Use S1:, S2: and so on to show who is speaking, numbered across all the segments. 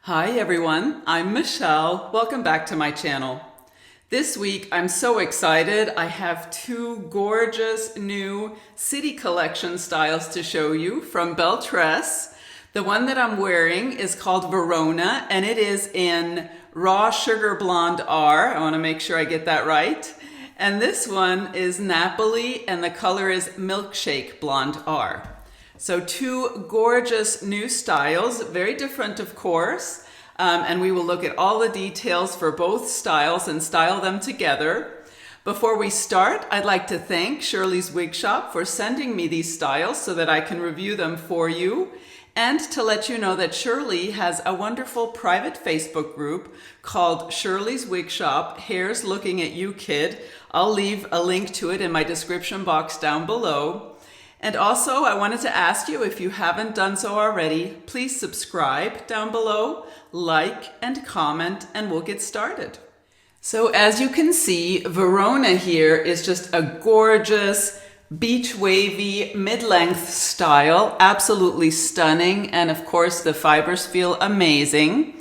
S1: Hi everyone, I'm Michelle. Welcome back to my channel. This week I'm so excited. I have two gorgeous new city collection styles to show you from Belle Tress. The one that I'm wearing is called Verona and it is in Raw Sugar Blonde R. I want to make sure I get that right. And this one is Napoli and the color is Milkshake Blonde R. So two gorgeous new styles, very different of course, and we will look at all the details for both styles and style them together. Before we start, I'd like to thank Shirley's Wig Shop for sending me these styles so that I can review them for you, and to let you know that Shirley has a wonderful private Facebook group called Shirley's Wig Shop, Hair's Looking at You Kid. I'll leave a link to it in my description box down below. And also, I wanted to ask you, if you haven't done so already, please subscribe down below, like and comment, and we'll get started. So as you can see, Verona here is just a gorgeous, beach wavy, mid-length style, absolutely stunning, and of course the fibers feel amazing.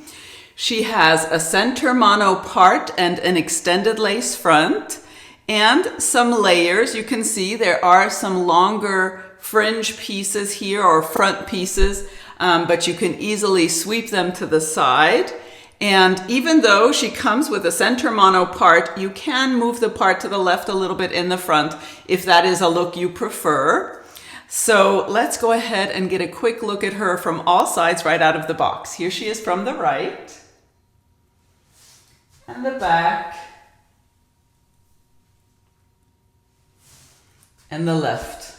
S1: She has a center mono part and an extended lace front. And some layers. You can see there are some longer fringe pieces here or front pieces, but you can easily sweep them to the side. And even though she comes with a center mono part, you can move the part to the left a little bit in the front if that is a look you prefer. So let's go ahead and get a quick look at her from all sides right out of the box. Here she is from the right and the back. And the left.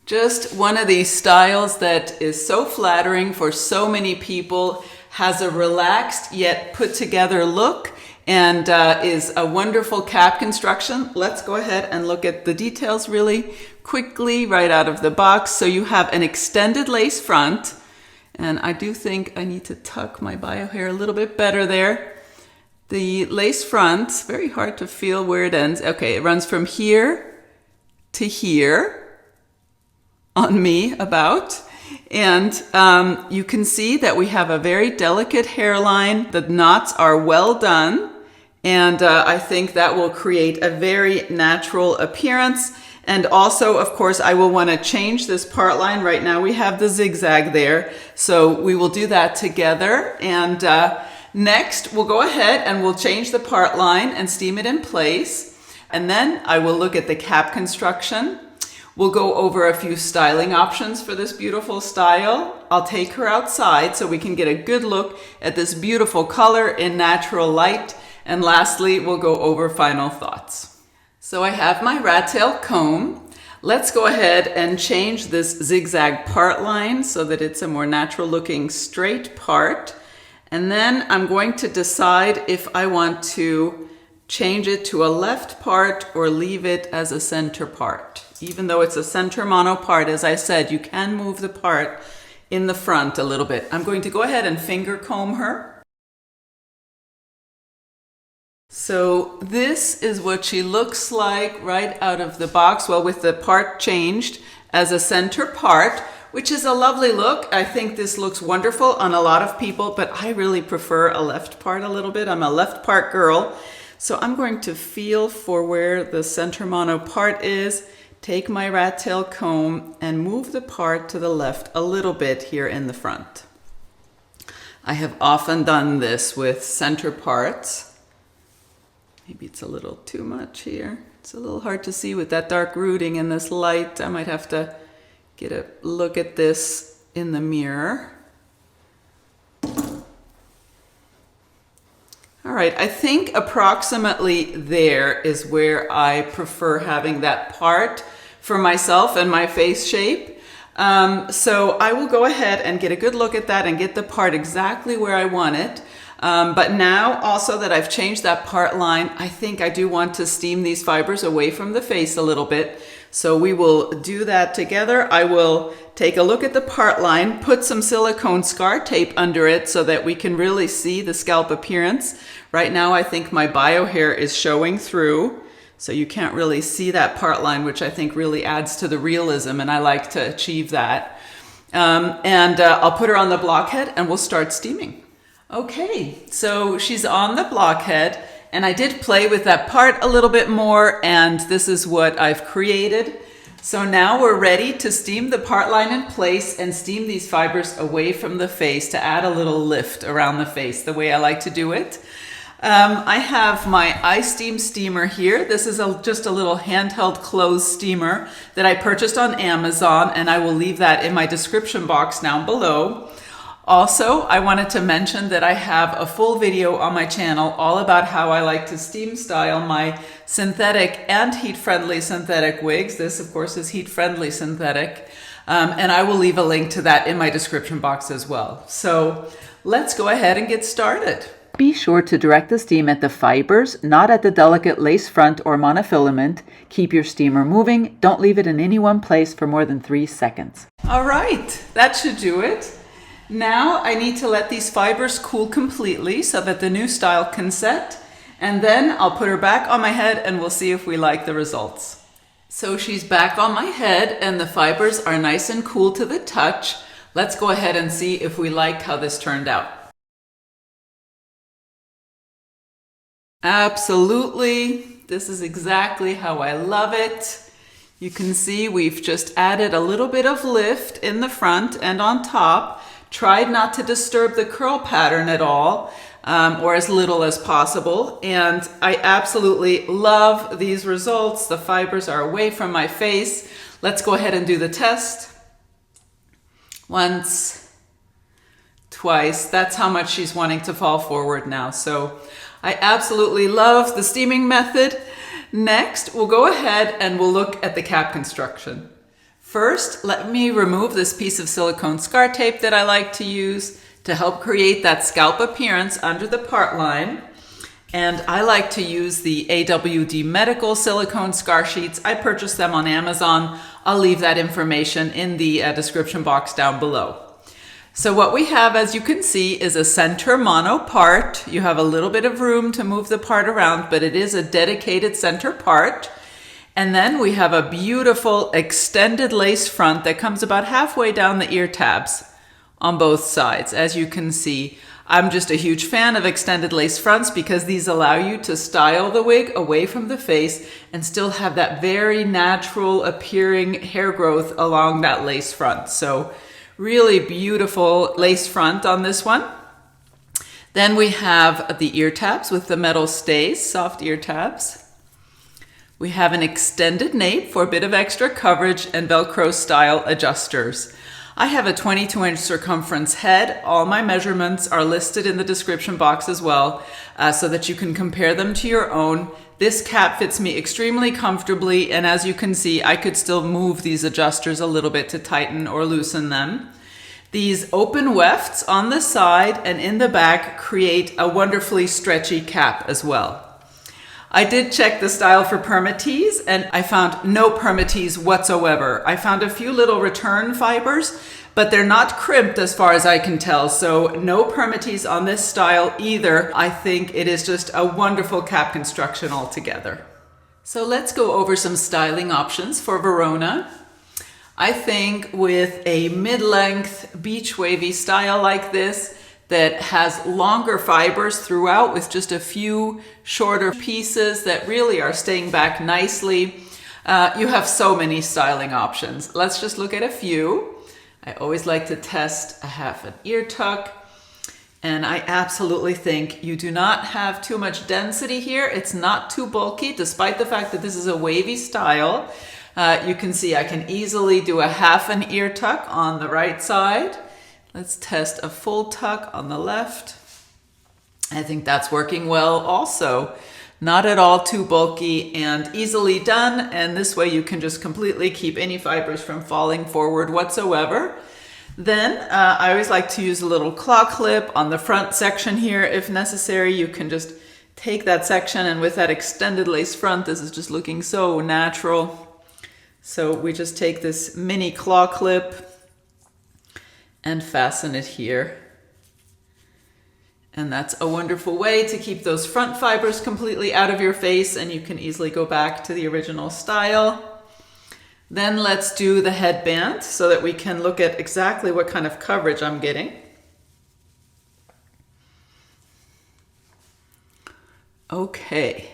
S1: Just one of these styles that is so flattering for so many people, has a relaxed yet put together look, and is a wonderful cap construction. Let's go ahead and look at the details really quickly right out of the box. So you have an extended lace front, and I do think I need to tuck my bio hair a little bit better there. The lace front, very hard to feel where it ends. Okay, it runs from here to here on me about. And you can see that we have a very delicate hairline. The knots are well done. And I think that will create a very natural appearance. And also, of course, I will want to change this part line. Right now we have the zigzag there. So we will do that together. And next, we'll go ahead and we'll change the part line and steam it in place. And then I will look at the cap construction. We'll go over a few styling options for this beautiful style. I'll take her outside so we can get a good look at this beautiful color in natural light. And lastly, we'll go over final thoughts. So I have my rat tail comb. Let's go ahead and change this zigzag part line so that it's a more natural looking straight part. And then I'm going to decide if I want to change it to a left part or leave it as a center part. Even though it's a center mono part, as I said, you can move the part in the front a little bit. I'm going to go ahead and finger comb her. So this is what she looks like right out of the box. Well, with the part changed as a center part, which is a lovely look. I think this looks wonderful on a lot of people, but I really prefer a left part a little bit. I'm a left part girl. So I'm going to feel for where the center mono part is, take my rat tail comb and move the part to the left a little bit here in the front. I have often done this with center parts. Maybe it's a little too much here. It's a little hard to see with that dark rooting in this light. I might have to get a look at this in the mirror. All right, I think approximately there is where I prefer having that part for myself and my face shape. So I will go ahead and get a good look at that and get the part exactly where I want it. But now also that I've changed that part line, I think I do want to steam these fibers away from the face a little bit. So we will do that together. I will take a look at the part line, put some silicone scar tape under it so that we can really see the scalp appearance. Right now I think my bio hair is showing through, so you can't really see that part line, which I think really adds to the realism, and I like to achieve that. I'll put her on the blockhead and we'll start steaming. Okay, so she's on the blockhead, and I did play with that part a little bit more, and this is what I've created. So now we're ready to steam the part line in place and steam these fibers away from the face to add a little lift around the face, the way I like to do it. I have my iSteam steamer here. This is just a little handheld clothes steamer that I purchased on Amazon, and I will leave that in my description box down below. Also, I wanted to mention that I have a full video on my channel all about how I like to steam style my synthetic and heat-friendly synthetic wigs. This, of course, is heat-friendly synthetic. And I will leave a link to that in my description box as well. So let's go ahead and get started. Be sure to direct the steam at the fibers, not at the delicate lace front or monofilament. Keep your steamer moving. Don't leave it in any one place for more than 3 seconds. All right, that should do it. Now I need to let these fibers cool completely so that the new style can set, and then I'll put her back on my head and we'll see if we like the results. So she's back on my head and the fibers are nice and cool to the touch. Let's go ahead and see if we like how this turned out. Absolutely, this is exactly how I love it. You can see we've just added a little bit of lift in the front and on top. Tried not to disturb the curl pattern at all, or as little as possible. And I absolutely love these results. The fibers are away from my face. Let's go ahead and do the test. Once, twice. That's how much she's wanting to fall forward now. So I absolutely love the steaming method. Next, we'll go ahead and we'll look at the cap construction. First, let me remove this piece of silicone scar tape that I like to use to help create that scalp appearance under the part line. And I like to use the AWD Medical silicone scar sheets. I purchased them on Amazon. I'll leave that information in the description box down below. So what we have, as you can see, is a center mono part. You have a little bit of room to move the part around, but it is a dedicated center part. And then we have a beautiful extended lace front that comes about halfway down the ear tabs on both sides. As you can see, I'm just a huge fan of extended lace fronts because these allow you to style the wig away from the face and still have that very natural appearing hair growth along that lace front. So really beautiful lace front on this one. Then we have the ear tabs with the metal stays, soft ear tabs. We have an extended nape for a bit of extra coverage and Velcro style adjusters. I have a 22-inch circumference head. All my measurements are listed in the description box as well, so that you can compare them to your own. This cap fits me extremely comfortably, and as you can see, I could still move these adjusters a little bit to tighten or loosen them. These open wefts on the side and in the back create a wonderfully stretchy cap as well. I did check the style for permatease and I found no permatease whatsoever. I found a few little return fibers, but they're not crimped as far as I can tell. So no permatease on this style either. I think it is just a wonderful cap construction altogether. So let's go over some styling options for Verona. I think with a mid-length beach wavy style like this, that has longer fibers throughout with just a few shorter pieces that really are staying back nicely. You have so many styling options. Let's just look at a few. I always like to test a half an ear tuck. And I absolutely think you do not have too much density here. It's not too bulky, despite the fact that this is a wavy style. You can see I can easily do a half an ear tuck on the right side. Let's test a full tuck on the left. I think that's working well also. Not at all too bulky and easily done. And this way you can just completely keep any fibers from falling forward whatsoever. Then I always like to use a little claw clip on the front section here. If necessary, you can just take that section, and with that extended lace front, this is just looking so natural. So we just take this mini claw clip and fasten it here. And that's a wonderful way to keep those front fibers completely out of your face, and you can easily go back to the original style. Then let's do the headband so that we can look at exactly what kind of coverage I'm getting. Okay.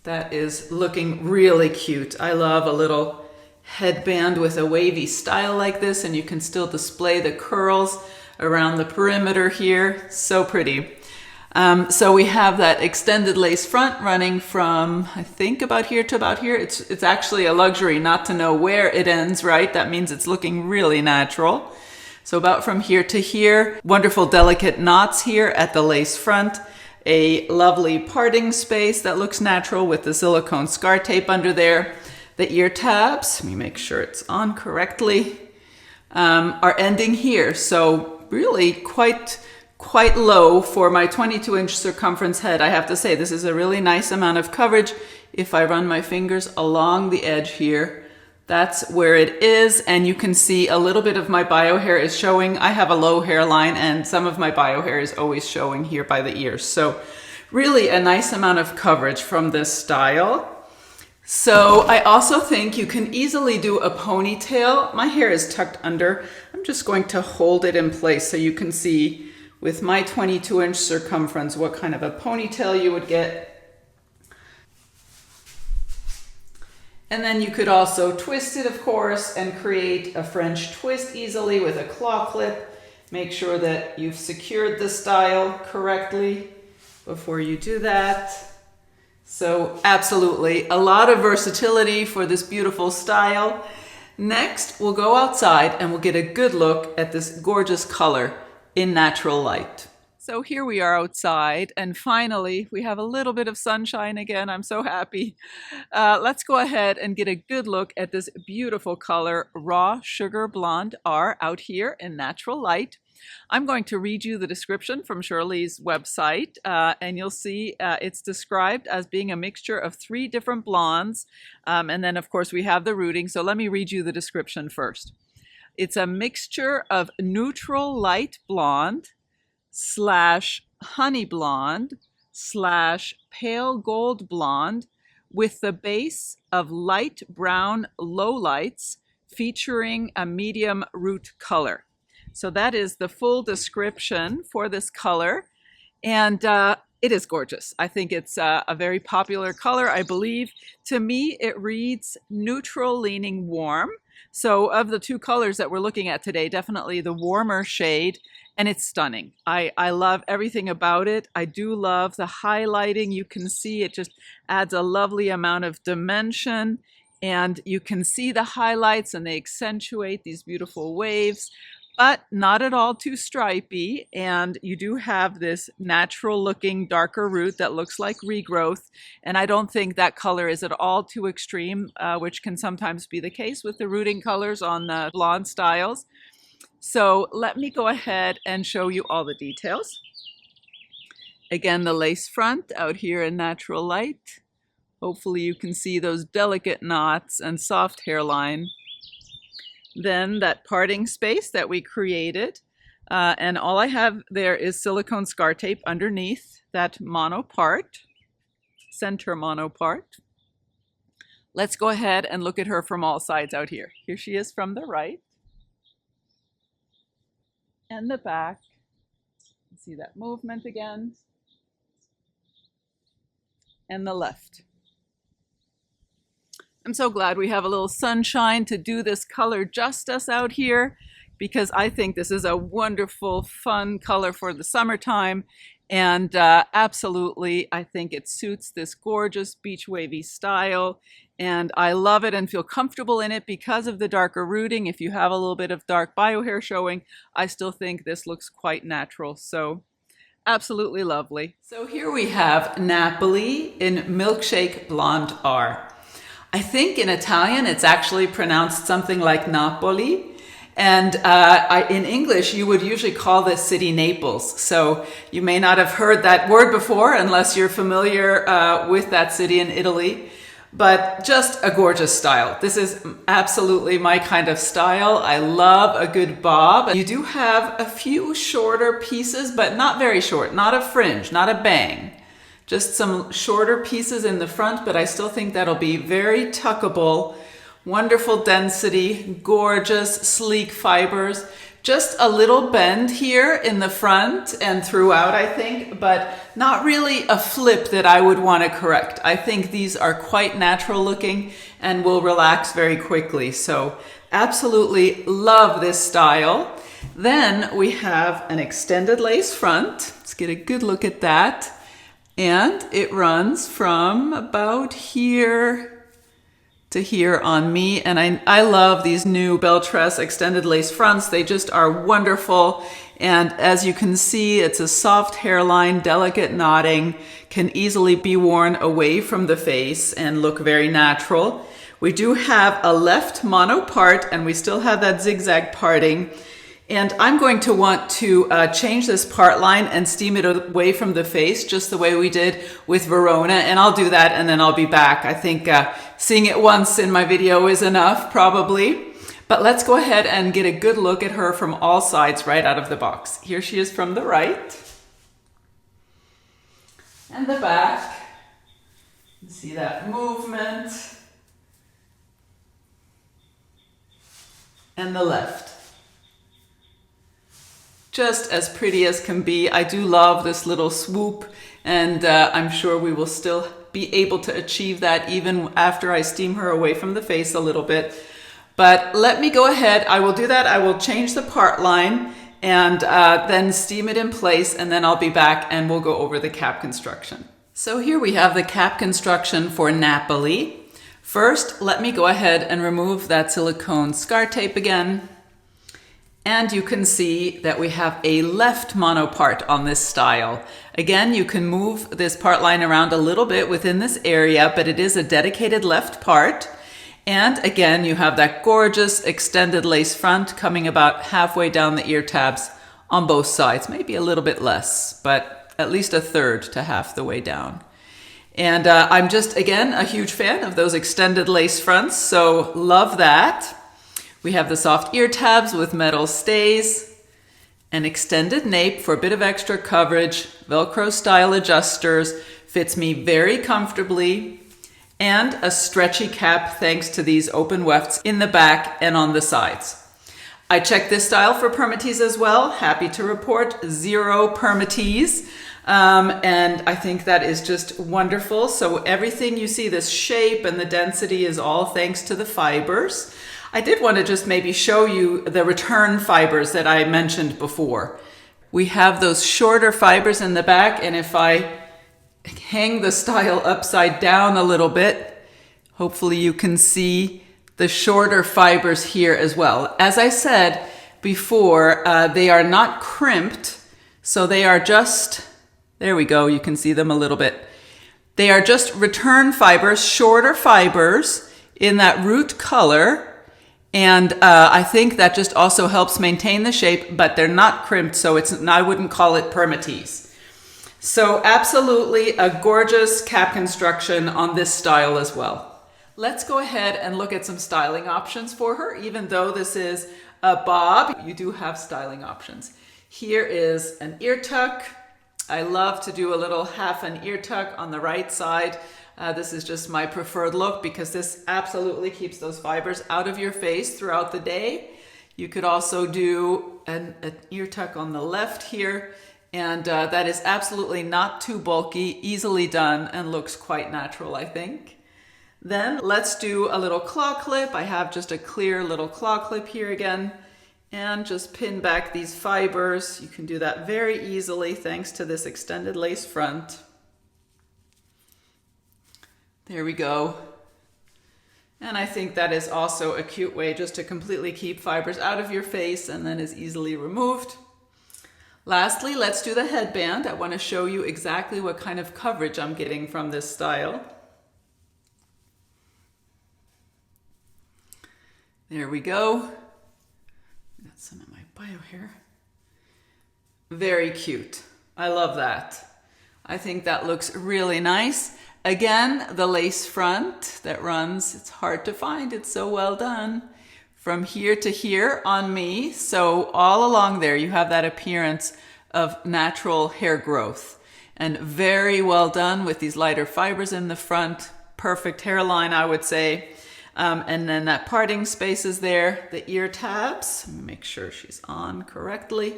S1: That is looking really cute. I love a little headband with a wavy style like this, and you can still display the curls around the perimeter here. So pretty. So we have that extended lace front running from, I think, about here to about here. It's actually a luxury not to know where it ends, right? That means it's looking really natural. So about from here to here, wonderful delicate knots here at the lace front, a lovely parting space that looks natural with the silicone scar tape under there. The ear tabs, let me make sure it's on correctly, are ending here. So really quite low for my 22-inch circumference head. I have to say, this is a really nice amount of coverage. If I run my fingers along the edge here, that's where it is. And you can see a little bit of my bio hair is showing. I have a low hairline, and some of my bio hair is always showing here by the ears. So really a nice amount of coverage from this style. So I also think you can easily do a ponytail. My hair is tucked under. I'm just going to hold it in place so you can see with my 22-inch circumference what kind of a ponytail you would get. And then you could also twist it, of course, and create a French twist easily with a claw clip. Make sure that you've secured the style correctly before you do that. So absolutely a lot of versatility for this beautiful style. Next, we'll go outside and we'll get a good look at this gorgeous color in natural light. So here we are outside, and finally we have a little bit of sunshine again. I'm so happy. Let's go ahead and get a good look at this beautiful color, Raw Sugar Blonde R, out here in natural light. I'm going to read you the description from Shirley's website, and you'll see it's described as being a mixture of 3 different blondes, and then of course we have the rooting. So let me read you the description first. It's a mixture of neutral light blonde / honey blonde / pale gold blonde with the base of light brown lowlights featuring a medium root color. So that is the full description for this color, and it is gorgeous. I think it's a very popular color. I believe, to me, it reads neutral leaning warm. So of the 2 colors that we're looking at today, definitely the warmer shade, and it's stunning. I love everything about it. I do love the highlighting. You can see it just adds a lovely amount of dimension, and you can see the highlights and they accentuate these beautiful waves, but not at all too stripy. And you do have this natural looking darker root that looks like regrowth. And I don't think that color is at all too extreme, which can sometimes be the case with the rooting colors on the blonde styles. So let me go ahead and show you all the details. Again, the lace front out here in natural light. Hopefully you can see those delicate knots and soft hairline. Then that parting space that we created, and all I have there is silicone scar tape underneath that mono part, center mono part. Let's go ahead and look at her from all sides out here. Here she is from the right and the back. See that movement again, and the left. I'm so glad we have a little sunshine to do this color justice out here, because I think this is a wonderful, fun color for the summertime. And absolutely, I think it suits this gorgeous beach wavy style. And I love it and feel comfortable in it because of the darker rooting. If you have a little bit of dark bio hair showing, I still think this looks quite natural. So absolutely lovely. So here we have Napoli in Milkshake Blonde R. I think in Italian it's actually pronounced something like Napoli, and in English you would usually call this city Naples. So you may not have heard that word before unless you're familiar with that city in Italy, but just a gorgeous style. This is absolutely my kind of style. I love a good bob. You do have a few shorter pieces, but not very short, not a fringe, not a bang. Just some shorter pieces in the front, but I still think that'll be very tuckable. Wonderful density, gorgeous, sleek fibers. Just a little bend here in the front and throughout, I think, but not really a flip that I would want to correct. I think these are quite natural looking and will relax very quickly. So absolutely love this style. Then we have an extended lace front. Let's get a good look at that. And it runs from about here to here on me. And I love these new Belle Tress extended lace fronts. They just are wonderful. And as you can see, it's a soft hairline, delicate knotting, can easily be worn away from the face and look very natural. We do have a left mono part, and we still have that zigzag parting. And I'm going to want to change this part line and steam it away from the face, just the way we did with Verona. And I'll do that and then I'll be back. I think seeing it once in my video is enough, probably. But let's go ahead and get a good look at her from all sides right out of the box. Here she is from the right. And the back. You see that movement. And the left. Just as pretty as can be. I do love this little swoop, and I'm sure we will still be able to achieve that even after I steam her away from the face a little bit. But let me go ahead. I will do that. I will change the part line and then steam it in place, and then I'll be back and we'll go over the cap construction. So here we have the cap construction for Napoli. First, let me go ahead and remove that silicone scar tape again. And you can see that we have a left mono part on this style. Again, you can move this part line around a little bit within this area, but it is a dedicated left part. And again, you have that gorgeous extended lace front coming about halfway down the ear tabs on both sides, maybe a little bit less, but at least a third to half the way down. And I'm just, again, a huge fan of those extended lace fronts, so love that. We have the soft ear tabs with metal stays, an extended nape for a bit of extra coverage, Velcro style adjusters, fits me very comfortably, and a stretchy cap thanks to these open wefts in the back and on the sides. I checked this style for permatease as well. Happy to report 0 permatease. And I think that is just wonderful. So everything you see, this shape and the density is all thanks to the fibers. I did want to just maybe show you the return fibers that I mentioned before. We have those shorter fibers in the back, and if I hang the style upside down a little bit, hopefully you can see the shorter fibers here as well. As I said before, they are not crimped, so they are just, there we go, you can see them a little bit. They are just return fibers, shorter fibers in that root color. And I think that just also helps maintain the shape, but they're not crimped, so I wouldn't call it permatease. So absolutely a gorgeous cap construction on this style as well. Let's go ahead and look at some styling options for her. Even though this is a bob, you do have styling options. Here is an ear tuck. I love to do a little half an ear tuck on the right side. This is just my preferred look because this absolutely keeps those fibers out of your face throughout the day. You could also do an ear tuck on the left here, and that is absolutely not too bulky, easily done, and looks quite natural, I think. Then let's do a little claw clip. I have just a clear little claw clip here again, and just pin back these fibers. You can do that very easily thanks to this extended lace front. There we go. And I think that is also a cute way just to completely keep fibers out of your face and then is easily removed. Lastly, let's do the headband. I want to show you exactly what kind of coverage I'm getting from this style. There we go. Got some of my bio hair. Very cute. I love that. I think that looks really nice. Again, the lace front that runs, it's hard to find, it's so well done. From here to here on me, so all along there you have that appearance of natural hair growth. and very well done with these lighter fibers in the front. Perfect hairline, I would say. And then that parting space is there. The ear tabs, let me make sure she's on correctly,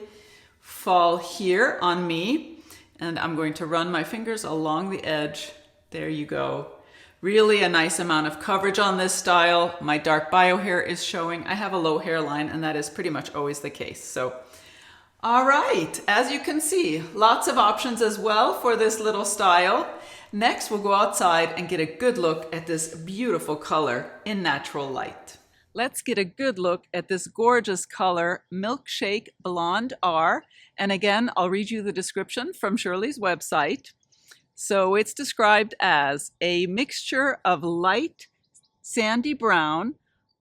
S1: fall here on me. And I'm going to run my fingers along the edge. There you go. Really a nice amount of coverage on this style. My dark bio hair is showing. I have a low hairline, and that is pretty much always the case. So, all right, as you can see, lots of options as well for this little style. Next, we'll go outside and get a good look at this beautiful color in natural light. Let's get a good look at this gorgeous color, Milkshake Blonde R. And again, I'll read you the description from Shirley's website. So it's described as a mixture of light sandy brown,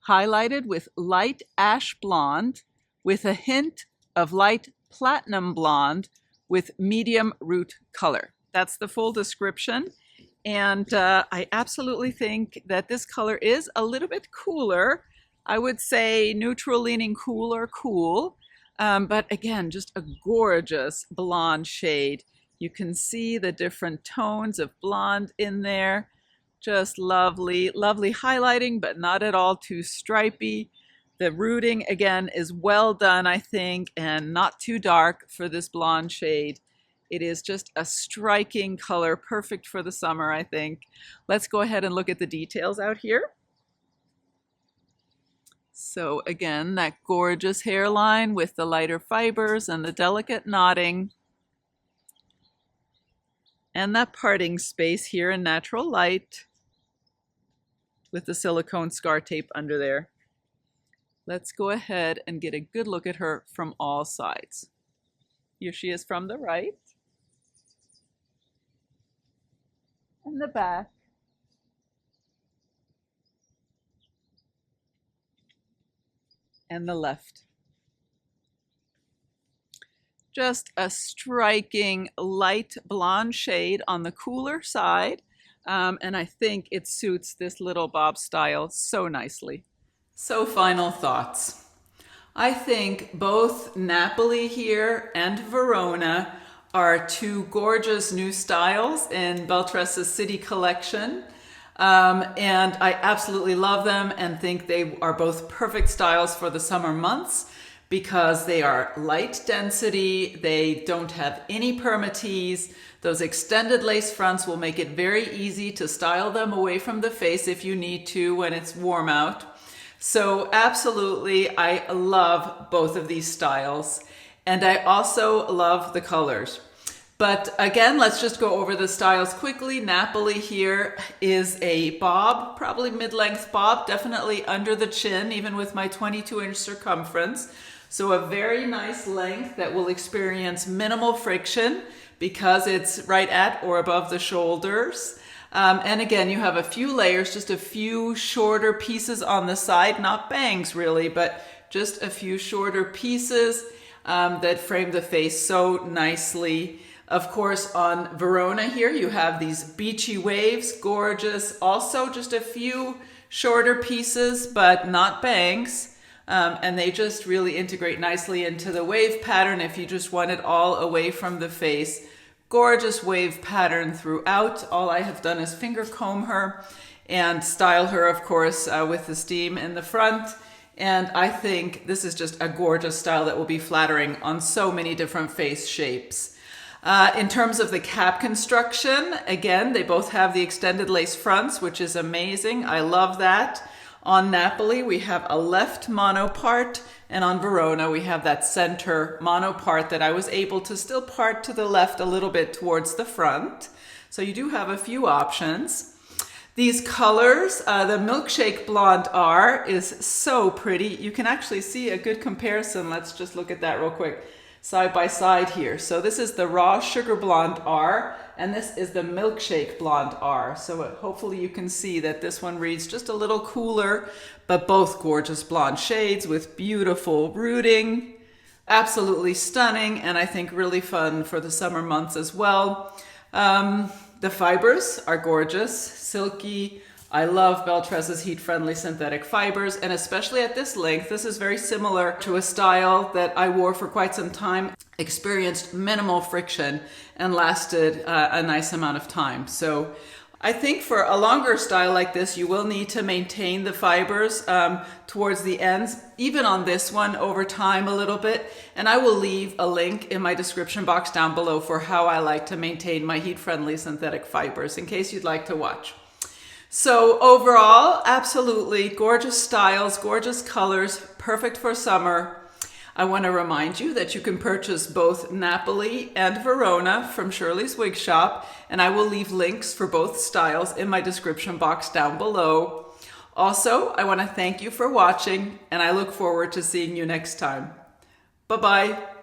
S1: highlighted with light ash blonde, with a hint of light platinum blonde with medium root color. That's the full description. And I absolutely think that this color is a little bit cooler. I would say neutral leaning cool or cool. But again, just a gorgeous blonde shade. You can see the different tones of blonde in there. Just lovely, lovely highlighting, but not at all too stripy. The rooting, again, is well done, I think, and not too dark for this blonde shade. It is just a striking color, perfect for the summer, I think. Let's go ahead and look at the details out here. So again, that gorgeous hairline with the lighter fibers and the delicate knotting. And that parting space here in natural light with the silicone scar tape under there. Let's go ahead and get a good look at her from all sides. Here she is from the right. And the back. And the left. Just a striking light blonde shade on the cooler side. And I think it suits this little bob style so nicely. So final thoughts. I think both Napoli here and Verona are two gorgeous new styles in Belle Tress's City collection. And I absolutely love them and think they are both perfect styles for the summer months because they are light density, they don't have any permatease. Those extended lace fronts will make it very easy to style them away from the face if you need to when it's warm out. So absolutely, I love both of these styles. And I also love the colors. But again, let's just go over the styles quickly. Napoli here is a bob, probably mid-length bob, definitely under the chin, even with my 22-inch circumference. So a very nice length that will experience minimal friction because it's right at or above the shoulders. And again, you have a few layers, just a few shorter pieces on the side, not bangs really, but just a few shorter pieces that frame the face so nicely. Of course, on Verona here, you have these beachy waves, gorgeous. Also, just a few shorter pieces, but not bangs. And they just really integrate nicely into the wave pattern if you just want it all away from the face. Gorgeous wave pattern throughout. All I have done is finger comb her and style her, of course, with the steam in the front. And I think this is just a gorgeous style that will be flattering on so many different face shapes. In terms of the cap construction, again, they both have the extended lace fronts, which is amazing. I love that. On Napoli, we have a left mono part, and on Verona, we have that center mono part that I was able to still part to the left a little bit towards the front. So you do have a few options. These colors, the Milkshake Blonde R is so pretty. You can actually see a good comparison. Let's just look at that real quick. Side by side here. So this is the raw sugar blonde R, and this is the milkshake blonde R. So hopefully you can see that this one reads just a little cooler, but both gorgeous blonde shades with beautiful rooting. Absolutely stunning, and I think really fun for the summer months as well. The fibers are gorgeous, silky, I love Belle Tress's heat-friendly synthetic fibers, and especially at this length, this is very similar to a style that I wore for quite some time, experienced minimal friction, and lasted a nice amount of time. So I think for a longer style like this, you will need to maintain the fibers towards the ends, even on this one over time a little bit. And I will leave a link in my description box down below for how I like to maintain my heat-friendly synthetic fibers in case you'd like to watch. So overall, absolutely gorgeous styles, gorgeous colors, perfect for summer. I want to remind you that you can purchase both Napoli and Verona from Shirley's Wig Shop, and I will leave links for both styles in my description box down below. Also, I want to thank you for watching, and I look forward to seeing you next time. Bye-bye.